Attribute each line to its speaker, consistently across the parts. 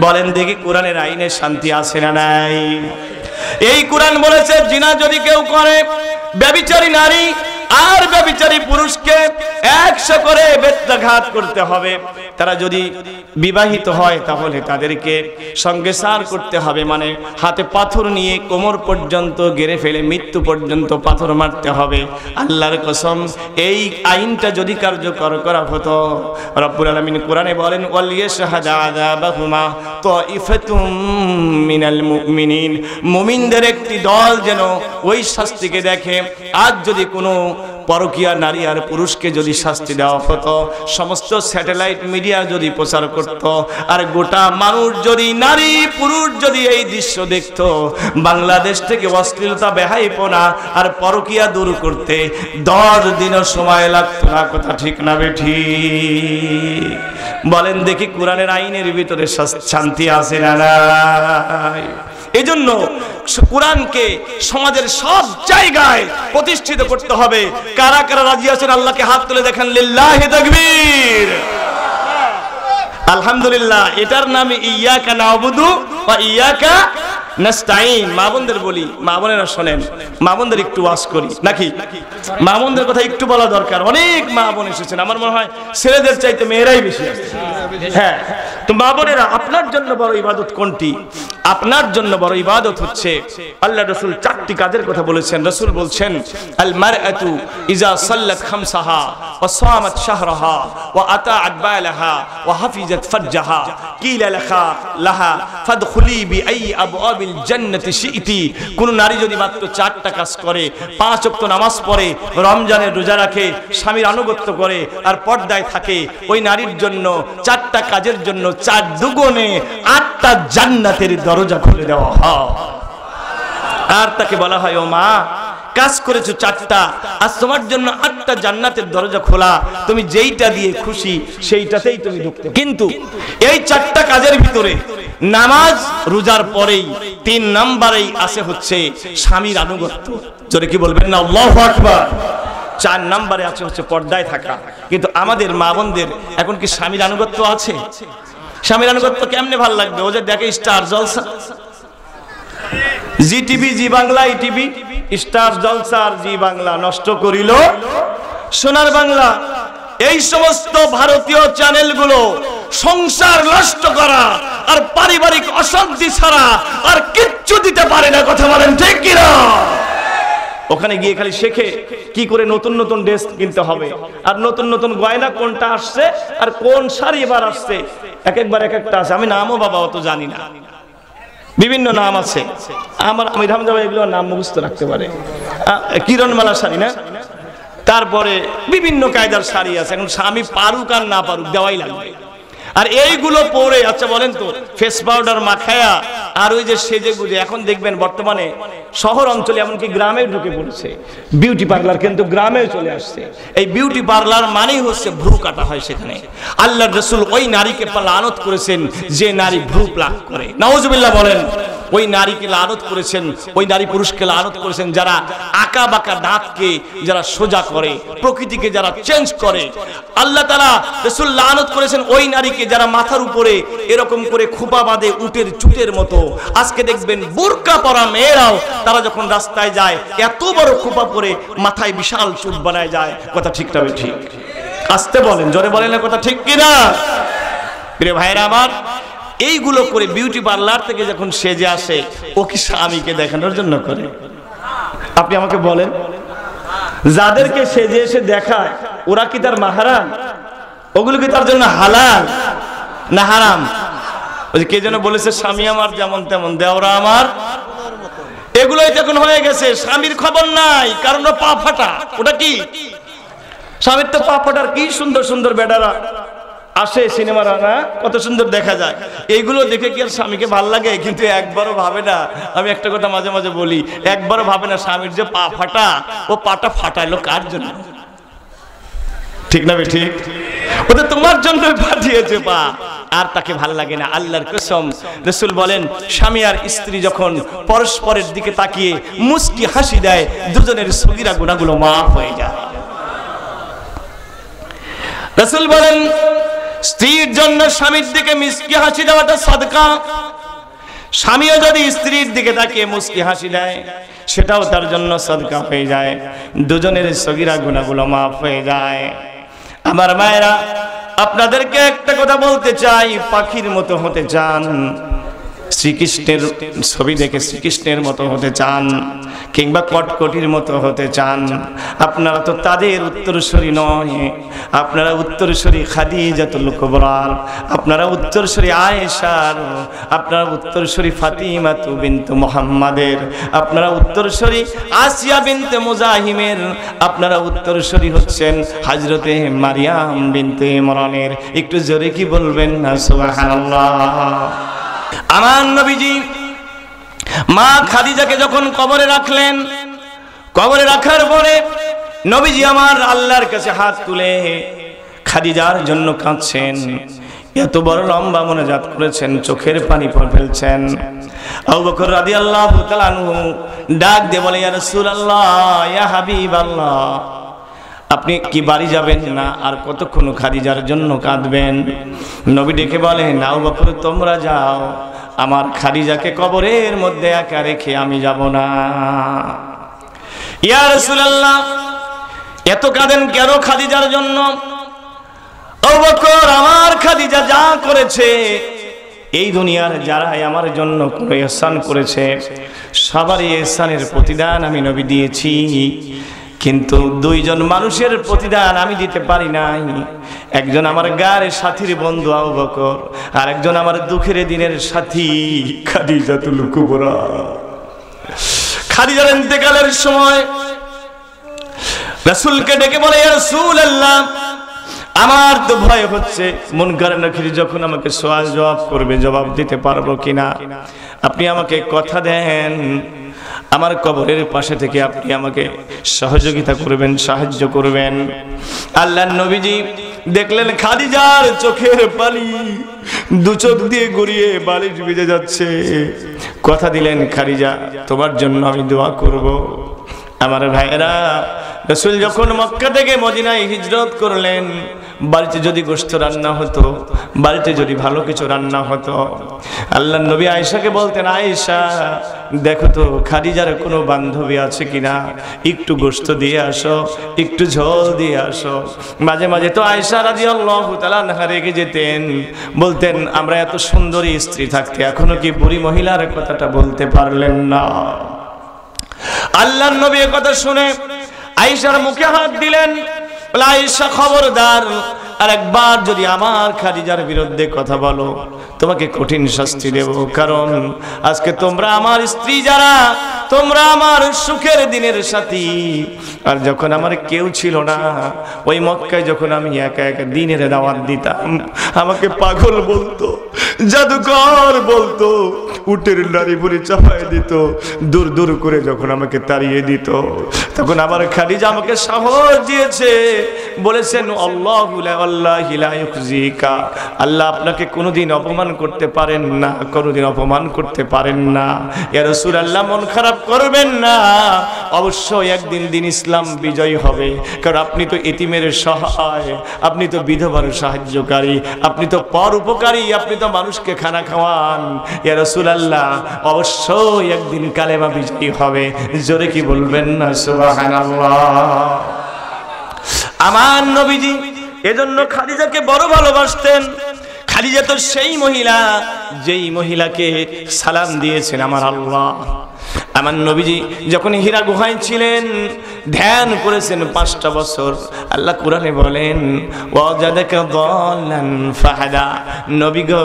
Speaker 1: বলেন দেখি কোরআনের আইনে শান্তি আছে না নাই? এই কোরআন বলেছে জিনা যদি কেউ করে, ব্যভিচারী নারী আর ব্যভিচারী পুরুষকে 100 করে বেত্রাঘাত করতে হবে। তারা যদি বিবাহিত হয় তাহলে তাদেরকে সংসার করতে হবে, মানে হাতে পাথর নিয়ে কোমর পর্যন্ত গেড়ে ফেলে মৃত্যু পর্যন্ত পাথর মারতে হবে। আল্লাহর কসম, এই আইনটা যদি কার্যকর করা হতো, রব্বুল আলামিন কোরআনে বলেন ওয়ালিয়াশহাদা আযাবাহুমা তাইফাতুম মিনাল মুমিনিন, মুমিনদের একটি দল যেন ওই শাস্তিকে দেখে। আজ যদি কোনো পরকীয়া নারী আর পুরুষকে যদি শাস্তি দেওয়া হতো, সমস্ত স্যাটেলাইট মিডিয়া যদি প্রচার করত, আর গোটা মানুষ যদি, নারী পুরুষ যদি এই দৃশ্য দেখত, বাংলাদেশ থেকে অশ্লীলতা বেহাইপনা আর পরকীয়া দূর করতে 10 দিনও সময় লাগতো না। কথা ঠিক না বেঠিক? বলেন দেখি কোরআনের আইনের ভিতরে শান্তি আছে না নাই? এজন্য কোরআনকে সমাজের সব জায়গায় প্রতিষ্ঠিত করতে হবে। কারা কারা রাজি আছেন আল্লাহকে হাত তুলে দেখেন, লিল্লাহি তাকবীর। আলহামদুলিল্লাহ। এটার নামে ইয়াকা নাবুদু ওয়া ইয়াকা নাস্তাইন। মা বোনদের বলি, মা বোনেরা শোনেন, মা বোনদের একটু ওয়াজ করি নাকি? মা বোনদের কথা একটু বলা দরকার। অনেক মা বোন এসেছেন, আমার মনে হয় ছেলেদের চাইতে মেয়েরাই বেশি আসছে। হ্যাঁ, তো মা বোনেরা, আপনার জন্য বড় ইবাদত কোনটি? আপনার জন্য বড় ইবাদত হচ্ছে, আল্লাহ রাসূল 4টি কাজের কথা বলেছেন। রাসূল বলছেন আল মারআতু ইজা সাল্লাত খামসাহা ওয়া সামাত শাহরাহা ওয়া আতাআত বালাহা ওয়া হাফিজাত ফারজাহা কিলা লাহা ফাদখুলি বিআই আবওয়াবিল জান্নাতি শিইতি। কোন নারী যদি মাত্র 4টা কাজ করে, 5 ওয়াক্ত নামাজ পড়ে, রমজানের রোজা রাখে, স্বামীর আনুগত্য করে আর পর্দায় থাকে, ওই নারীর জন্য 4টা কাজের জন্য 4 দুগুণে 8টা জান্নাতের দরজা খুলে দেওয়া হয়। আর তাকে বলা হয়, ও মা, কাজ করেছো 4টা, আজ তোমার জন্য 8টা জান্নাতের দরজা খোলা, তুমি যেইটা দিয়ে খুশি সেইটাতেই তুমি ঢুকতে। কিন্তু এই 4টা কাজের ভিতরে নামাজ রোজার পরেই 3 নম্বরেই আছে হচ্ছে স্বামীর আনুগত্য। জোরে কি বলবেন না? আল্লাহু আকবার। 4 নম্বরে আছে হচ্ছে পর্দায় থাকা। কিন্তু আমাদের মা বোনদের এখন কি স্বামীর আনুগত্য আছে? স্বামীর আনুগত্য কেমনে ভাল লাগবে? ও যে দেখে স্টার জলসা, জি টিভি, জি বাংলা, ইটিভি, স্টার জলসা আর জি বাংলা নষ্ট করিল সোনার বাংলা। এই সমস্ত ভারতীয় চ্যানেলগুলো সংসার নষ্ট করা আর পারিবারিক অশান্তি ছাড়া আর কিচ্ছু দিতে পারে না। কথা বলেন ঠিক কিনা? ওখানে গিয়ে খালি শেখে কি করে নতুন নতুন ড্রেস কিনতে হবে, আর নতুন নতুন গয়না কোনটা আসছে আর কোন শাড়ি এবার আসছে, একবার এক একটা আছে। আমি নামও বাবা অত জানি না, বিভিন্ন নাম আছে। আমি রামজাবা এগুলোর নাম মুখস্থ রাখতে পারে। কিরণমালা শাড়ি না, তারপরে বিভিন্ন কায়দার শাড়ি আছে। এখন স্বামী পারুক আর না পারুক দেওয়াই লাগবে। আর এইগুলো পরে, আচ্ছা বলেন তো, ফেস পাউডার মাখায়া আর ওই যে সেজে গুজে, এখন দেখবেন বর্তমানে শহর অঞ্চলে এমনকি গ্রামেও ঢুকে পড়েছে বিউটি পার্লার, কিন্তু গ্রামেও চলে আসছে। এই বিউটি পার্লার মানেই হচ্ছে ভ্রু কাটা হয় সেখানে। আল্লাহর রাসূল ওই নারীকে লানত করেছেন যে নারী ভ্রু প্লাক করে। নাউজুবিল্লাহ বলেন। ওই নারীকে লানত করেছেন, ওই নারী পুরুষকে লানত করেছেন যারা আঁকা বাঁকা দাঁতকে যারা সোজা করে, প্রকৃতিকে যারা চেঞ্জ করে। আল্লাহ তাআলা রাসূল লানত করেছেন ওই নারীকে যারা মাথার উপরে এরকম করে খোপা বাঁধে উটের চুটের মতো। আজকে দেখবেন বোরকা পরা মেয়েরাও তারা যখন রাস্তায় যায় এত বড় খোপা পরে মাথায় বিশাল চুল বানায় যায়। কথা ঠিক না ঠিক? আসতে বলেন, জোরে বলেন না, কথা ঠিক কিনা? প্রিয় ভাইরা আমার, এইগুলো করে বিউটি পার্লার থেকে যখন সেজে আসে, ও কি স্বামীকে দেখানোর জন্য করে? আপনি আমাকে বলেন, যাদেরকে সেজে এসে দেখায় ওরা কি তার মাহরাম? ওগুলো কি তার জন্য হালাল না হারাম? ওই যে কে যেন বলেছে, স্বামী আমার যেমন তেমন দেওরা আমার। এগুলোই এখন হয়ে গেছে, স্বামীর খবর নাই, কারণ পা ফাটা। ওটা কি স্বামীর তো পা ফাটার? কি সুন্দর সুন্দর বেডারা আসে সিনেমার, না কত সুন্দর দেখা যায়। এইগুলো দেখে কি আর স্বামীকে ভাল লাগে? কিন্তু একবারও ভাবে না। আমি একটা কথা মাঝে মাঝে বলি, একবারও ভাবে না স্বামীর যে পা ফাটা, ও পাটা ফাটাইলো কার জন্য? ঠিক না ঠিক? ওটা তোমার জন্য পাঠিয়েছে পা, আর তাকে ভাল লাগে না। আল্লাহর কসম, রাসূল বলেন স্বামী আর স্ত্রী যখন পরস্পরের দিকে তাকিয়ে মুস্কি হাসি দেয়, দুজনের সগীরা গুনাহগুলো মাফ হয়ে যায়। রাসূল বলেন স্ত্রীর জন্য স্বামীর দিকে মিষ্টি হাসি দেওয়াটা সাদকা। স্বামীও যদি স্ত্রীর দিকে তাকিয়ে মুস্কি হাসি দেয় সেটাও তার জন্য সাদকা হয়ে যায়, দুজনের সগীরা গুনাহগুলো মাফ হয়ে যায়। আমার মায়েরা, আপনাদেরকে একটা কথা বলতে চাই, পাখির মতো হতে চান, শ্রীকৃষ্ণের ছবি দেখে শ্রীকৃষ্ণের মতো হতে চান, কিংবা কটকটির মতো হতে চান, আপনারা তো তাদের উত্তরসূরি নয়, আপনারা উত্তরসূরি খাদিজাতুল কুবরার, আপনারা উত্তরসূরি আয়েশার, আপনারা উত্তরসূরি ফাতিমাতু বিনতু মুহাম্মাদের, আপনারা উত্তরসূরি আসিয়া বিনতে মুজাহিমের, আপনারা উত্তরসূরি হচ্ছেন হযরতে মারিয়াম বিনতে ইমরানের। একটু জোরে কি বলবেন না সুবহানাল্লাহ। আমার নবীজি মা খাদিজাকে যখন কবরে রাখলেন, কবরে রাখার পরে নবীজি আমার আল্লাহর কাছে হাত তুলে খাদিজার জন্য কাঁদছেন, এত বড় লম্বা মোনাজাত করেছেন, চোখের পানি ফেলছেন। আবু বকর রাদিয়াল্লাহু তাআলা আনহু ডাক দিয়ে বলে, ইয়া রাসূলুল্লাহ, ইয়া হাবিবাল্লাহ, আপনি কি বাড়ি যাবেন না? আর কতক্ষণ খাদিজার জন্য কাঁদবেন? নবী ডেকে বলেন, আবু বকর তোমরা যাও, আমার খাদিজাকে কবরের মধ্যে একা রেখে আমি যাব না। ইয়া রাসূলুল্লাহ, এত কাঁদেন কেন খাদিজার জন্য? আবু বকর, আমার খাদিজা যা করেছে, এই দুনিয়ার যারাই আমার জন্য কোনো ইহসান করেছে সবারই ইহসানের প্রতিদান আমি নবী দিয়েছি, কিন্তু দুইজন মানুষের প্রতিদান আমি দিতে পারি নাই। একজন আমার গায়ের সাথীর বন্ধু আবু বকর, আর একজন আমার দুঃখের দিনের সাথী খাদিজাতুল কুবরা। খাদিজার ইন্তেকালের সময় রাসূলকে ডেকে বলে, ইয়া রাসূলুল্লাহ, আমার তো ভয় হচ্ছে মুনকার নাকির যখন আমাকে সওয়াল জবাব করবে জবাব দিতে পারবো কিনা, আপনি আমাকে কথা দেন আমার কবরের পাশে থেকে আপনি আমাকে সহযোগিতা করবেন, সাহায্য করবেন। আল্লাহর নবীজি দেখলেন খাদিজার চোখের পানি দু চোখ দিয়ে গড়িয়ে বালিশ ভিজে যাচ্ছে, কথা দিলেন, খাদিজা তোমার জন্য আমি দোয়া করব। আমার ভাইয়েরা, রাসূল যখন মক্কা থেকে মদিনায় হিজরত করলেন, বাড়িতে যদি গোশত রান্না হতো, বাড়িতে যদি ভালো কিছু রান্না হতো, আল্লাহর নবী আয়েশাকে বলতেন, আয়েশা দেখো তো খাদিজার কোনো বান্ধবী আছে কিনা, একটু গোশত দিয়ে আসো, একটু ঝোল দিয়ে আসো। মাঝে মাঝে তো আয়েশা রাদিয়াল্লাহু তাআলা আনহা রেগে যেতেন, বলতেন আমরা এত সুন্দরী স্ত্রী থাকতে এখনো কি বুড়ি মহিলার কথাটা বলতে পারলেন না? আল্লাহর নবী এই কথা শুনে আয়েশার মুখে হাত দিলেন, বলে আয়েশা খবরদার, আর একবার যদি আমার খাদিজার বিরুদ্ধে কথা বলো তোমাকে কঠিন শাস্তি দেব, কারণ আজকে তোমরা আমার স্ত্রী যারা, তোমরা আমার সুখের দিনের সাথী। আর যখন আমার কেউ ছিল না, ওই মক্কায় যখন আমি একা একা দিনের দাওয়াত দিতাম, আমাকে পাগল বলতো, জাদুকর বলতো, উটের নাড়ি ভুড়ি চাপায় দিত, দূর দূর করে যখন আমাকে তাড়িয়ে দিত, তখন আমার খাদিজা আমাকে সাহস দিয়েছে, বলেছেন আল্লাহু লা ইউখজিকা, আল্লাহ আপনাকে কোনোদিন অপমান করতে পারেন না, কোনোদিন অপমান করতে পারেন না। ইয়া রাসূলুল্লাহ, মন খারাপ করবেন না, অবশ্যই একদিন দিন ইসলাম বিজয় হবে, কারণ আপনি তো এতিমের সহায়, আপনি তো বিধবার সাহায্যকারী, আপনি তো পর উপকারী, আপনি তো মানুষকে খানা খাওয়ান। ইয়া রাসূলুল্লাহ, অবশ্যই একদিন কালেমা বিজয়ী হবে। জোরে কি বলবেন না সুবহানাল্লাহ। আমার নবীজি এজন্য খাদিজাকে বড় ভালোবাসতেন। খাদিজা তো সেই মহিলা যেই মহিলাকে সালাম দিয়েছেন আমার আল্লাহ। আমার নবীজি যখন হীরা গুহায় ছিলেন, ধ্যান করেছেন 5টা বছর, আল্লাহ কোরআনে বলেন ওয়াজাদাকা দাল্লান ফাহাদা, নবী গো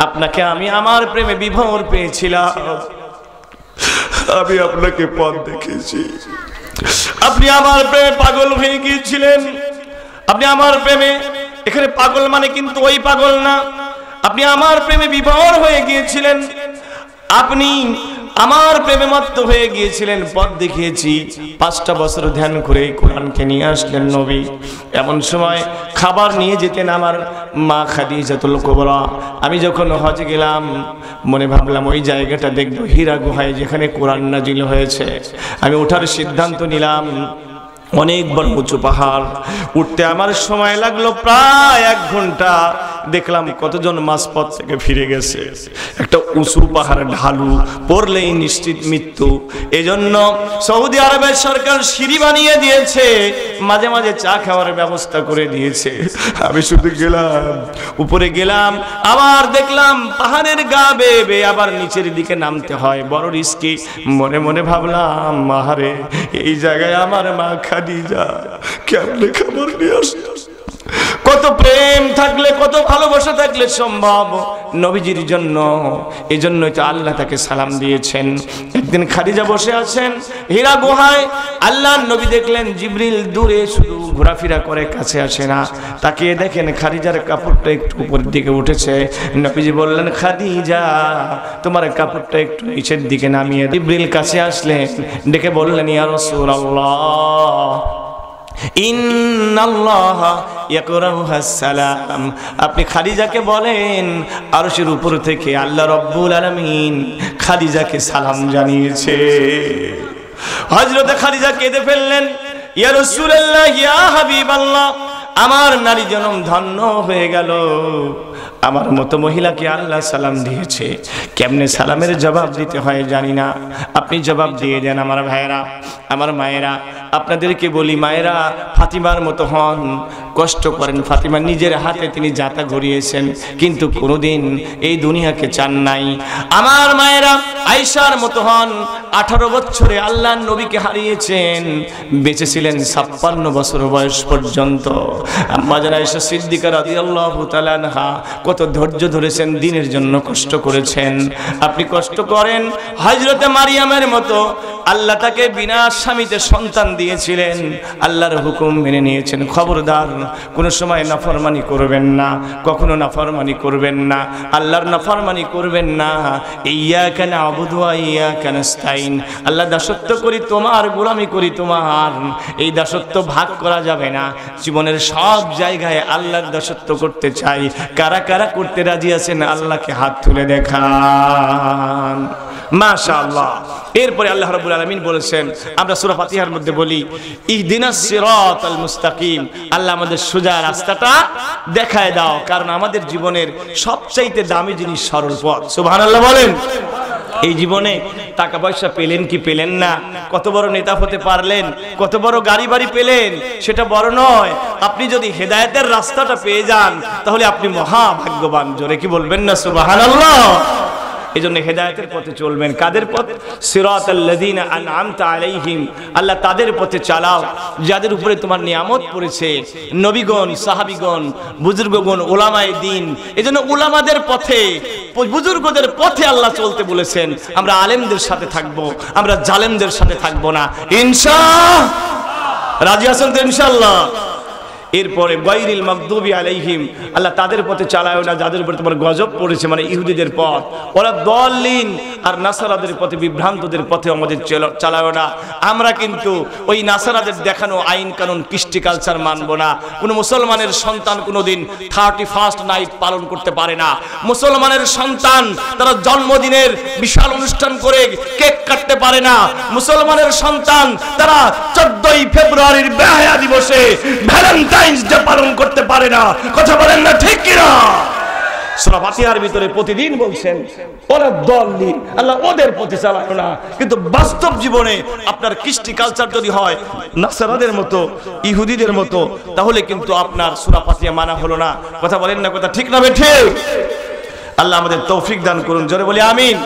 Speaker 1: আপনাকে আমি আমার প্রেমে বিভোর পেয়েছিলাম, আমি আপনাকে পথ দেখেছি, আপনি আমার প্রেমে পাগল হয়ে গিয়েছিলেন, আপনি আমার প্রেমে, এখানে পাগল মানে কিন্তু ওই পাগল না, আপনি আমার প্রেমে বিভোর হয়ে গিয়েছিলেন, আপনি আমার প্রেমে মত্ত হয়ে গিয়েছিলেন, পথ দেখিয়েছি। 5টা বছর ধ্যান করে কোরআনকে নিয়ে আসলেন নবী। এমন সময় খাবার নিয়ে যেতেন আমার মা খাদিজাতুল কুবরা। আমি যখন হজে গেলাম, মনে ভাবলাম ওই জায়গাটা দেখবো, হীরা গুহায় যেখানে কোরআন নাজিল হয়েছে। আমি ওঠার সিদ্ধান্ত নিলাম, অনেক বড় উঁচু পাহাড়, উঠতে আমার সময় লাগলো প্রায় 1 ঘন্টা। দেখলাম কতজন মাঝপথ থেকে ফিরে গেছে। একটা উঁচু পাহাড়, ঢালু, পড়লেই নিশ্চিত মৃত্যু। এজন্য সৌদি আরবের সরকার সিঁড়ি বানিয়ে দিয়েছে, মাঝে মাঝে চা খাওয়ার ব্যবস্থা করে দিয়েছে। আমি শুধু গেলাম, উপরে গেলাম, আবার দেখলাম পাহাড়ের গা বেয়ে বেয়ে আবার নিচের দিকে নামতে হয়, বড় রিস্কি। মনে মনে ভাবলাম, মাহারে এই জায়গায় আমার মা খাদিজা কেমনে খাবার নিয়ে আসে। কত প্রেম থাকলে, কত ভালোবাসা থাকলে সম্ভব নবীজির জন্য। এই জন্যই তো আল্লাহ তাকে সালাম দিয়েছেন। একদিন খাদিজা বসে আছেন হীরা গুহায়, আল্লাহর নবী দেখলেন জিবরিল দূরে শুধু ঘোরাফেরা করে, কাছে আসে না। তাকিয়ে দেখেন খাদিজার কাপড়টা একটু উপরের দিকে উঠেছে। নবীজি বললেন, খাদিজা তোমার কাপড়টা একটু নিচের দিকে নামিয়ে। জিবরিল কাছে আসলেন, ডেকে বললেন, ইয়া রাসূলুল্লাহ ইন্নাল্লাহা ইয়াকরাহুস সালাম। আপনি খাদিজাকে বলেন আরশের উপর থেকে আল্লাহ রাব্বুল আলামিন খাদিজাকে সালাম জানিয়েছে। হযরত খাদিজা কেঁদে ফেললেন, ইয়া রাসূলুল্লাহ ইয়া হাবিবাল্লাহ, আমার নারী জনম ধন্য হয়ে গেল। আমার মতো মহিলাকে আল্লাহ সালাম দিয়েছে, কেমনে সালামের জবাব দিতে হয় জানি না, আপনি জবাব দিয়ে দেন। আমার ভাইয়েরা, আমার মায়েরা, আপনাদেরকে বলি, মায়েরা ফাতিমার মতো হন, কষ্ট করেন। ফাতিমা নিজের হাতে তিনি যাতা ঘুরিয়েছেন, কিন্তু কোনোদিন এই দুনিয়াকে চান নাই। আমার মায়েরা আয়েশার মতো হন, 18 বছরে আল্লাহর নবীকে হারিয়েছেন, বেঁচে ছিলেন 56 বছর বয়স পর্যন্ত। আম্মা জান আয়েশা সিদ্দিকা রাদিয়াল্লাহু তাআলা আনহা কত ধৈর্য ধরেছেন, দিনের জন্য কষ্ট করেছেন। আপনি কষ্ট করেন। হযরতে মারিয়ামের মতো আল্লাহ তাকে বিনা স্বামীতে সন্তান দিয়েছিলেন, আল্লাহর হুকুম মেনে নিয়েছেন। খবরদার কোনো সময় নাফরমানি করবেন না, কখনো নাফরমানি করবেন না, আল্লাহর নাফরমানি করবেন না। ইয়্যাকা না'বুদু ওয়া ইয়্যাকা নাস্তাইন, আল্লাহ দাসত্ব করি তোমার, গোলামি করি তোমার। এই দাসত্ব ভাগ করা যাবে না। জীবনের সব জায়গায় আল্লাহর দাসত্ব করতে চাই। কারা কারা করতে রাজি আছেন আল্লাহকে হাত তুলে দেখান। মাশাআল্লাহ। এরপরে আল্লাহ রাব্বুল আলামিন বলেছেন, আমরা সূরা ফাতিহার মধ্যে বলি, ইহদিনাস সিরাতাল মুস্তাকিম, আল্লাহ আমাদের সোজা রাস্তাটা দেখায় দাও। কারণ আমাদের জীবনের সবচাইতে দামি জিনিস সরল পথ। সুবহানাল্লাহ বলেন। এই জীবনে টাকা পয়সা পেলেন কি পেলেন না, কত বড় নেতা হতে পারলেন, কত বড় গাড়ি বাড়ি পেলেন, সেটা বড় নয়। আপনি যদি হেদায়েতের রাস্তাটা পেয়ে যান তাহলে আপনি মহা ভাগ্যবান। জোরে কি বলবেন না সুবহানাল্লাহ? এজন্য হেদায়েতের পথে চলবেন। কাদের পথ? সিরাতাল্লাযীনা আন'আমতা আলাইহিম, আল্লাহ তাদের পথে চালাও যাদের উপরে তোমার নিয়ামত পড়েছে, নবীগণ, সাহাবীগণ, বুজুর্গগণ, উলামায়ে দ্বীন। এজন্য উলামাদের পথে, বুজুর্গদের পথে আল্লাহ চলতে বলেছেন। আমরা আলেমদের সাথে থাকব, আমরা জালেমদের সাথে থাকব না। ইনশাআল্লাহ রাজি আছেন তো ইনশাআল্লাহ? এরপরে গায়রিল মাগদুবি আলাইহিম, আল্লাহ তাদের পথে চালায়ও না যাদের উপরে তোমার গজব পড়েছে, মানে ইহুদিদের পথ। ওরা দলিন আর নাসারাদের পথে, বিভ্রান্তদের পথে আমাদের চালায়ও না। আমরা কিন্তু ওই নাসারাদের দেখানো আইন কানুন, কৃষ্টি কালচার মানব না। কোনো মুসলমানের সন্তান কোনোদিন 31st নাইট পালন করতে পারে না। মুসলমানের সন্তান তারা জন্মদিনের বিশাল অনুষ্ঠান করে কেক কাটতে পারে না। মুসলমানের সন্তান তারা 14ই ফেব্রুয়ারির বেহায়া দিবসে ভ্যালেন্টাইন পালন করতে পারে না। কথা বলেন না ঠিক কিনা? সূরা ফাতিহার ভিতরে প্রতিদিন বলছেন ওরা দলিল, আল্লাহ ওদের পথে চালায় না। কিন্তু বাস্তব জীবনে আপনার কৃষ্টি কালচার যদি হয় নাসারাদের মতো, ইহুদিদের মতো, তাহলে কিন্তু আপনার সূরা ফাতিহা মানা হলো না। কথা বলেন না? কথা ঠিক না ঠিক? আল্লাহ আমাদের তৌফিক দান করুন। জোরে বলি আমিন।